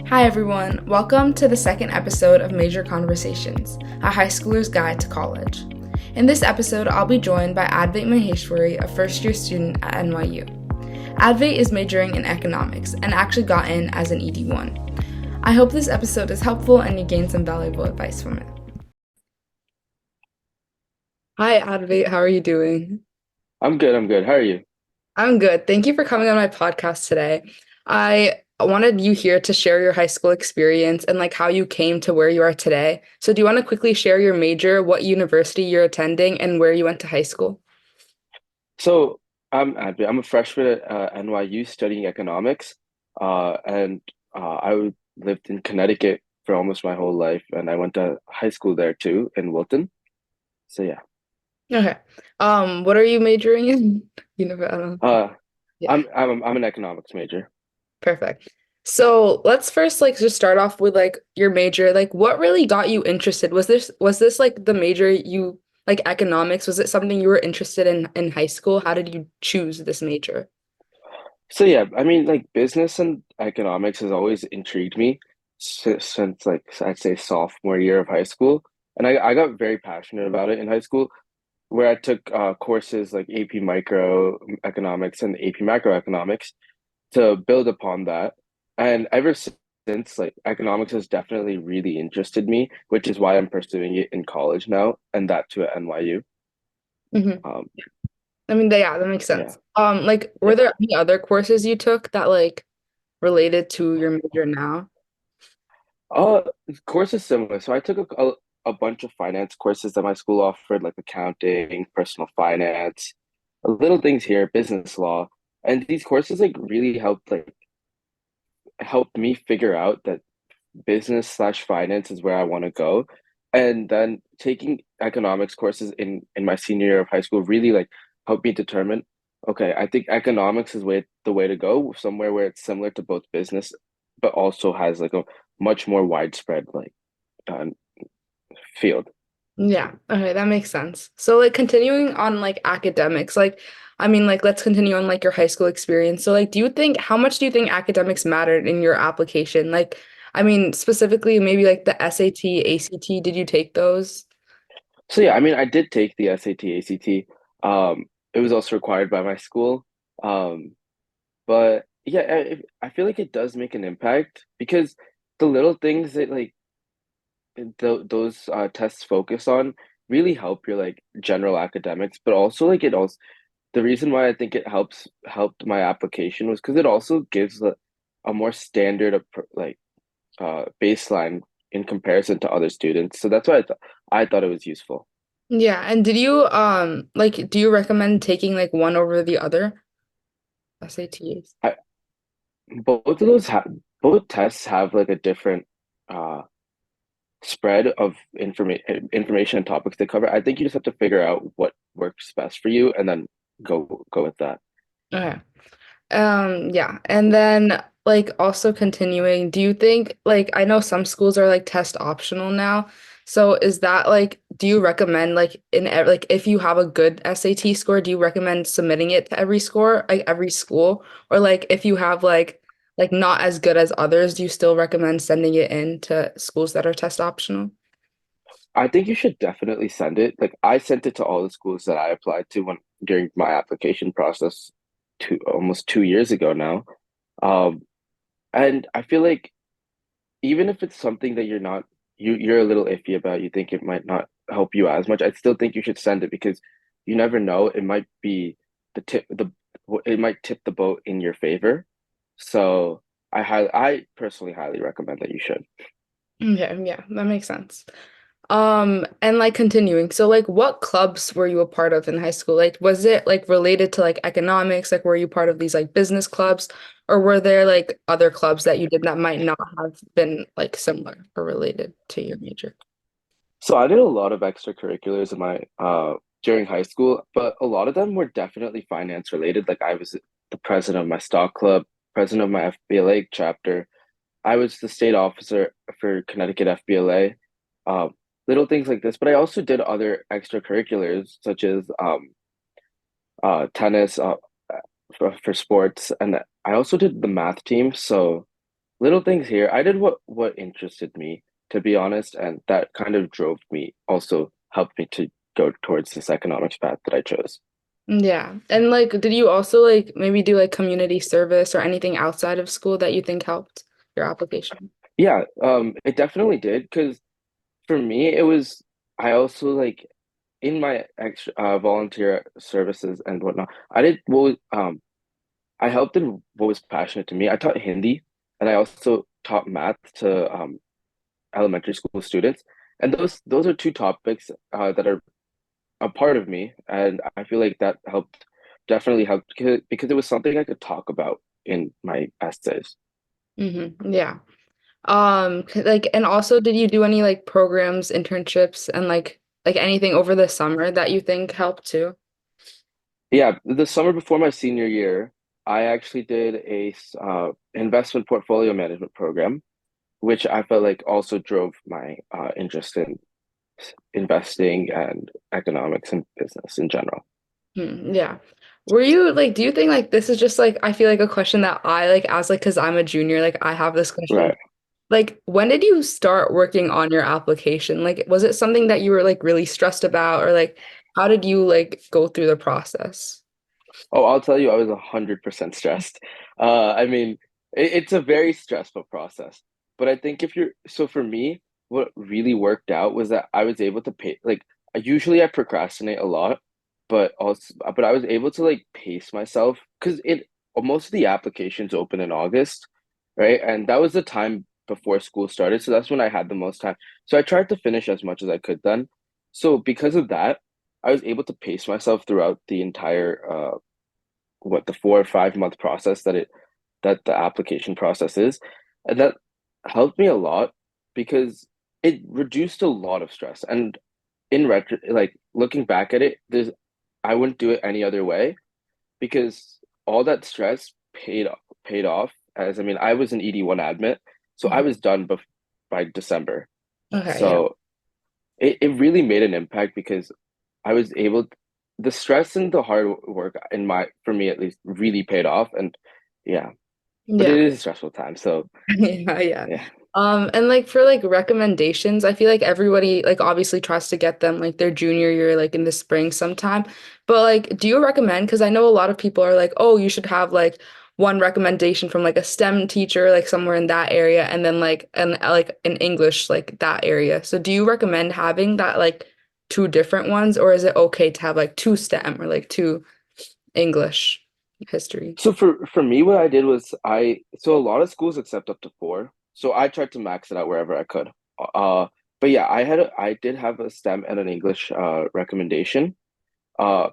Hi everyone, welcome to the second episode of Major Conversations, a high schooler's guide to college. In this episode, I'll be joined by Advait Maheshwari, a first-year student at NYU. Advait is majoring in economics and actually got in as an ED1. I hope this episode is helpful and you gain some valuable advice from it. Hi Advait, how are you doing? I'm good. I'm good. How are you? I'm good. Thank you for coming on my podcast today. I wanted you here to share your high school experience and like how you came to where you are today. So do you want to quickly share your major, what university you're attending, and where you went to high school? So I'm a freshman at NYU studying economics, and lived in Connecticut for almost my whole life, and I went to high school there too in Wilton. So yeah, Okay. What are you majoring in? I don't know. uh, Yeah. I'm an economics major. Perfect. So let's first like just start off with like your major. Like what really got you interested? Was this like the major you like economics? Was it something you were interested in high school? How did you choose this major? So yeah, I mean, like business and economics has always intrigued me since like I'd say sophomore year of high school, and I got very passionate about it in high school, where I took courses like AP Microeconomics and AP Macroeconomics to build upon that. And ever since, like economics has definitely really interested me, which is why I'm pursuing it in college now, and that too at NYU. Mhm. Um, I mean, yeah, that makes yeah, sense. Like, were yeah. there any other courses you took that like related to your major now? Uh, course is similar. So I took a bunch of finance courses that my school offered, like accounting, personal finance, little things here, business law. And these courses like really helped me figure out that business/finance is where I want to go. And then taking economics courses in my senior year of high school really like helped me determine, okay, I think economics is the way to go, somewhere where it's similar to both business, but also has like a much more widespread like um, field. Yeah, okay, that makes sense. So like continuing on like academics, like I mean like let's continue on like your high school experience. So like how much do you think academics mattered in your application? Like I mean specifically maybe like the SAT, ACT, did you take those? So yeah, I mean, I did take the SAT, ACT. It was also required by my school. Um, But yeah, I feel like it does make an impact because the little things that like those tests focus on really help your like general academics, but also like it also the reason why I think it helped my application was because it also gives a more standard baseline in comparison to other students. So that's why I thought it was useful. Yeah, and did you like do you recommend taking like one over the other? SATs. I both of those have both tests have like a different uh spread of information and topics they cover. I think you just have to figure out what works best for you and then go with that. Okay. Yeah. And then like also continuing, do you think like I know some schools are like test optional now. So is that like do you recommend like like if you have a good SAT score, do you recommend submitting it to every school? Or like if you have like not as good as others, do you still recommend sending it in to schools that are test optional? I think you should definitely send it. Like I sent it to all the schools that I applied to when during my application process almost 2 years ago now. Um, and I feel like even if it's something that you're a little iffy about, you think it might not help you as much, I still think you should send it because you never know. It might be the it might tip the boat in your favor. So I personally highly recommend that you should. Okay, yeah, that makes sense. And like continuing, so like what clubs were you a part of in high school? Like was it like related to like economics? Like were you part of these like business clubs or were there like other clubs that you did that might not have been like similar or related to your major? So I did a lot of extracurriculars in my during high school, but a lot of them were definitely finance related. Like I was the president of my stock club, president of my FBLA chapter. I was the state officer for Connecticut FBLA. Um, little things like this, but I also did other extracurriculars such as tennis for sports, and I also did the math team. So little things here. I did what interested me, to be honest, and that kind of drove me, also helped me to go towards this economics path that I chose. Yeah. And like, did you also like maybe do like community service or anything outside of school that you think helped your application? Yeah, it definitely did because for me it was I also like in my extra volunteer services and whatnot. I helped in what was passionate to me. I taught Hindi and I also taught math to elementary school students, and those are two topics that are a part of me, and I feel like that helped definitely helped because it was something I could talk about in my essays. Yeah. Like, and also, did you do any like programs, internships, and like anything over the summer that you think helped too? Yeah, the summer before my senior year, I actually did a investment portfolio management program, which I felt like also drove my interest in investing and economics and business in general. Yeah. Were you like, do you think like this is just like, I feel like a question that I like ask, like, because I'm a junior, like, I have this question. Right. Like, when did you start working on your application? Like, was it something that you were like really stressed about, or like, how did you like go through the process? Oh, I'll tell you, I was 100% stressed. I mean, it's a very stressful process. But I think if you're, so for me, what really worked out was that I was able to pay, like, usually I procrastinate a lot, but I was able to like pace myself because most of the applications open in August, right? And that was the time before school started. So that's when I had the most time. So I tried to finish as much as I could then. So because of that, I was able to pace myself throughout the entire the 4 or 5 month process that the application process is, and that helped me a lot because it reduced a lot of stress. And like looking back at it, there's I wouldn't do it any other way because all that stress paid off. As I mean, I was an ED1 admit, so I Mhm. was done by December. Okay, yeah. So it really made an impact because I was able the stress and the hard work in my for me at least really paid off, and yeah, but it Yeah. is a stressful time, so Yeah, yeah. yeah. And like for like recommendations, I feel like everybody like obviously tries to get them like their junior year, like in the spring sometime. But like, do you recommend? Because I know a lot of people are like, oh, you should have like one recommendation from like a STEM teacher, like somewhere in that area, and then like in English, like that area. So do you recommend having that like two different ones, or is it okay to have like two STEM or like two English history? So for me, what I did was so a lot of schools accept up to four, so I tried to max it out wherever I could. Uh, but yeah, I did have a STEM and an English recommendation.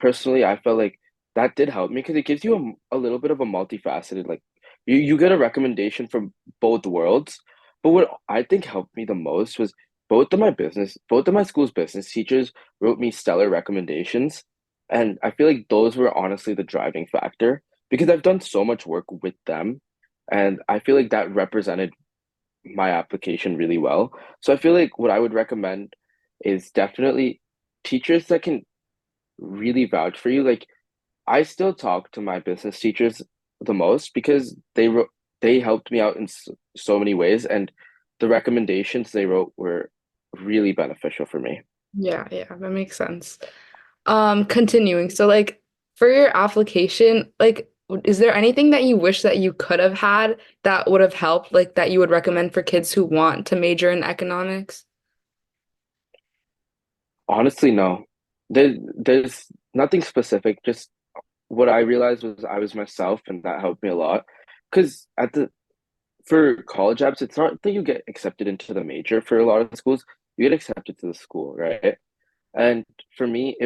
Personally, I felt like that did help me because it gives you a little bit of a multifaceted, like you get a recommendation from both worlds. But what I think helped me the most was both of my school's business teachers wrote me stellar recommendations. And I feel like those were honestly the driving factor because I've done so much work with them. And I feel like that represented my application really well. So I feel like what I would recommend is definitely teachers that can really vouch for you. Like I still talk to my business teachers the most because they helped me out in so many ways, and the recommendations they wrote were really beneficial for me. Yeah, yeah, that makes sense. Continuing. So like for your application, like is there anything that you wish that you could have had that would have helped, like that you would recommend for kids who want to major in economics? Honestly, no. There's nothing specific. Just what I realized was I was myself, and that helped me a lot. Because at the for college apps, it's not that you get accepted into the major for a lot of schools. You get accepted to the school, right? And for me,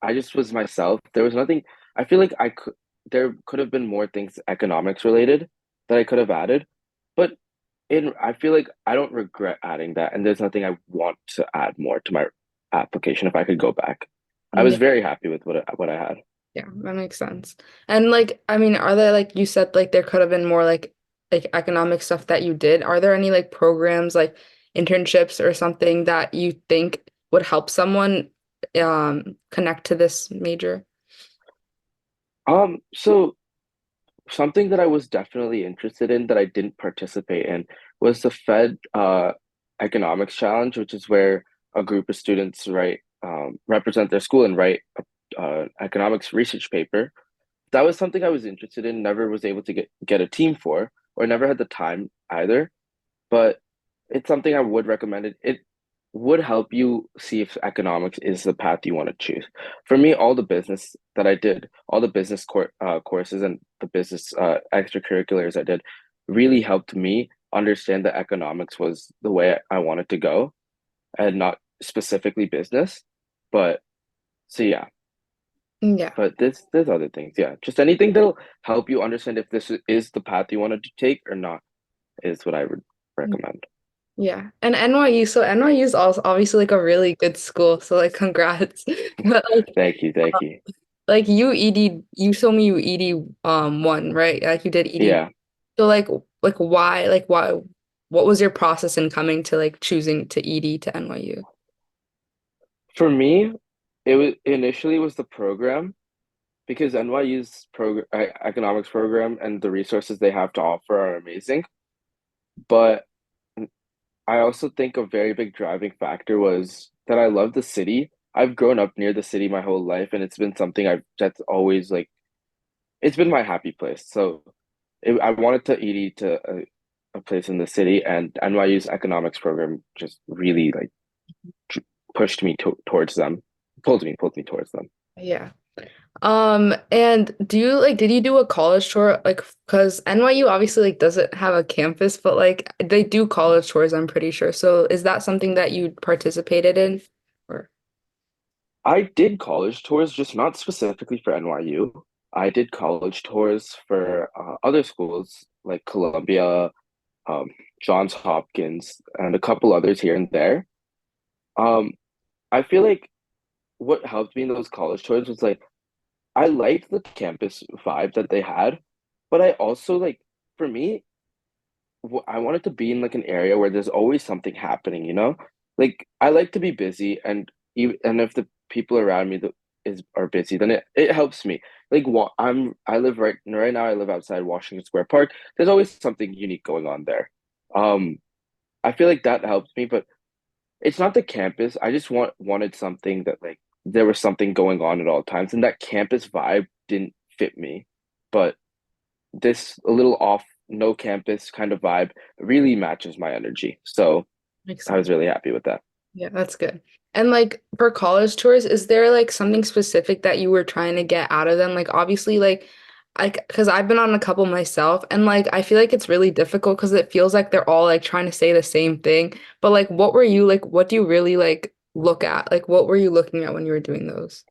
I just was myself. There was nothing, I feel like there could have been more things economics related that I could have added. But I feel like I don't regret adding that. And there's nothing I want to add more to my application if I could go back. I was Yeah, very happy with what I had. yeah, that makes sense. And like, I mean, are there like you said like there could have been more like economic stuff that you did. Are there any like programs like internships or something that you think would help someone connect to this major? So something that I was definitely interested in that I didn't participate in was the Fed economics challenge, which is where a group of students represent their school and write a economics research paper. That was something I was interested in, never was able to get a team for, or never had the time either. But it's something I would recommend. It would help you see if economics is the path you want to choose. For me, all the business that I did, all the courses and the business extracurriculars I did really helped me understand that economics was the way I wanted to go and not specifically business. But so yeah, Yeah. but there's other things. Yeah, just anything that'll help you understand if this is the path you wanted to take or not is what I would recommend. Yeah. And NYU, so NYU is also obviously like a really good school. So like congrats. But Thank you, thank you. like you ED, you told me you ED one, right? Like you did ED. Yeah, So why what was your process in coming to like choosing to ED to NYU? for me, it was initially was the program because NYU's economics program and the resources they have to offer are amazing. But I also think a very big driving factor was that I love the city. I've grown up near the city my whole life, and it's been something I've that's always like it's been my happy place. So I wanted to ED to a place in the city, and NYU's economics program just really like pushed me towards them, pulled me towards them. Yeah. And do you like did you do a college tour like because NYU obviously like doesn't have a campus, but like they do college tours, I'm pretty sure. So is that something that you participated in? Or I did college tours, just not specifically for NYU. I did college tours for other schools like Columbia, um, Johns Hopkins, and a couple others here and there. Um, I feel like what helped me in those college tours was like I liked the campus vibe that they had, but I also like for me, I wanted to be in like an area where there's always something happening, you know? Like I like to be busy and if the people around me that is are busy, then it helps me. Like I live right now I live outside Washington Square Park. There's always something unique going on there. Um I feel like that helps me, but it's not the campus. I just wanted something that like there was something going on at all times, and that campus vibe didn't fit me. But this a little off, no campus kind of vibe really matches my energy. So makes I was sense. really happy with that. Yeah, that's good. And like for college tours, is there like something specific that you were trying to get out of them? Like obviously like because I've been on a couple myself and like I feel like it's really difficult because it feels like they're all like trying to say the same thing. But like what do you really like look at? Like what were you looking at when you were doing those?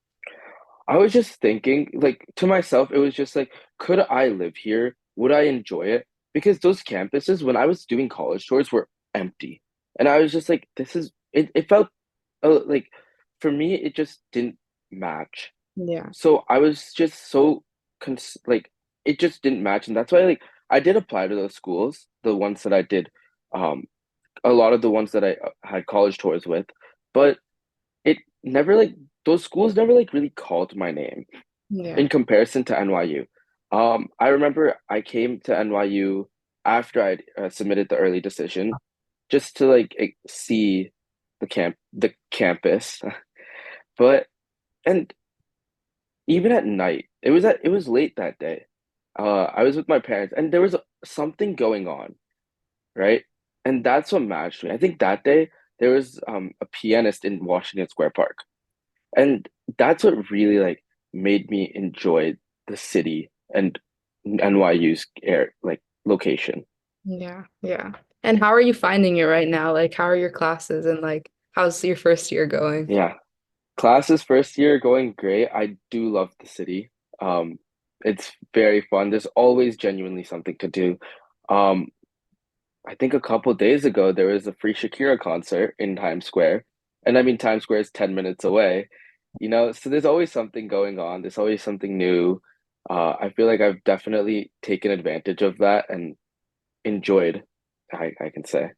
I was just thinking, like to myself, it was just like, could I live here? Would I enjoy it? Because those campuses, when I was doing college tours, were empty. And I was just like, it felt like for me, it just didn't match. Yeah. So I was just so like it just didn't match, and that's why like I did apply to those schools, the ones that I did, um, a lot of the ones that I had college tours with, but it never like those schools never like really called my name Yeah. in comparison to NYU. I remember I came to NYU after I'd submitted the early decision just to like see the campus, but and even at night, it was late that day. I was with my parents, and there was something going on, right? And that's what matched me. I think that day there was a pianist in Washington Square Park, and that's what really like made me enjoy the city and NYU's air like location. Yeah. Yeah. And how are you finding it right now? Like how are your classes and like how's your first year going? Yeah, classes first year going great. I do love the city. Um, it's very fun. There's always genuinely something to do. Um, I think a couple days ago there was a free Shakira concert in Times Square. And I mean Times Square is 10 minutes away, you know, so there's always something going on. There's always something new. I feel like I've definitely taken advantage of that and enjoyed, I can say.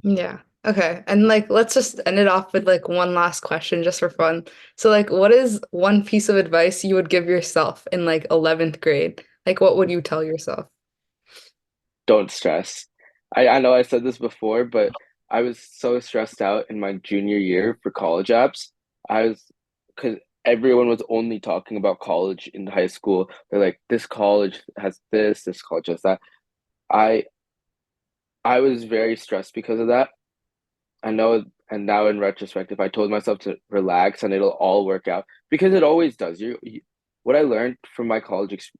Yeah. Okay. And like let's just end it off with like one last question just for fun. So like what is one piece of advice you would give yourself in like 11th grade? Like, what would you tell yourself? Don't stress. I know I said this before, but I was so stressed out in my junior year for college apps. I was because everyone was only talking about college in high school. They're like, this college has this college has that. I I was very stressed because of that. I know, and now in retrospect, if I told myself to relax and it'll all work out, because it always does. What I learned from my college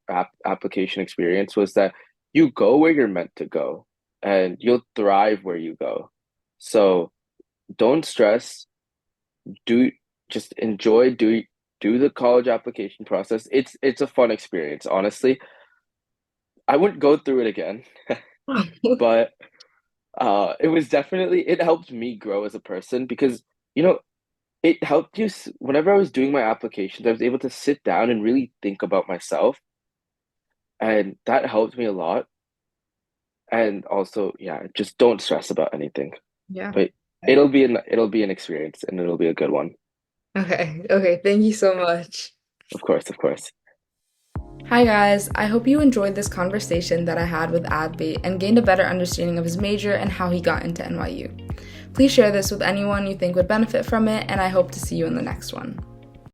application experience was that you go where you're meant to go, and you'll thrive where you go. So don't stress. Do just enjoy. Do the college application process. It's a fun experience. Honestly, I wouldn't go through it again, but it was definitely it helped me grow as a person because you know it helped you whenever I was doing my applications, I was able to sit down and really think about myself, and that helped me a lot. And also, yeah, just don't stress about anything. Yeah. But Okay. it'll be an experience, and it'll be a good one. Okay. Okay. Thank you so much. Of course, of course. Hi, guys. I hope you enjoyed this conversation that I had with Advait and gained a better understanding of his major and how he got into NYU. Please share this with anyone you think would benefit from it, and I hope to see you in the next one.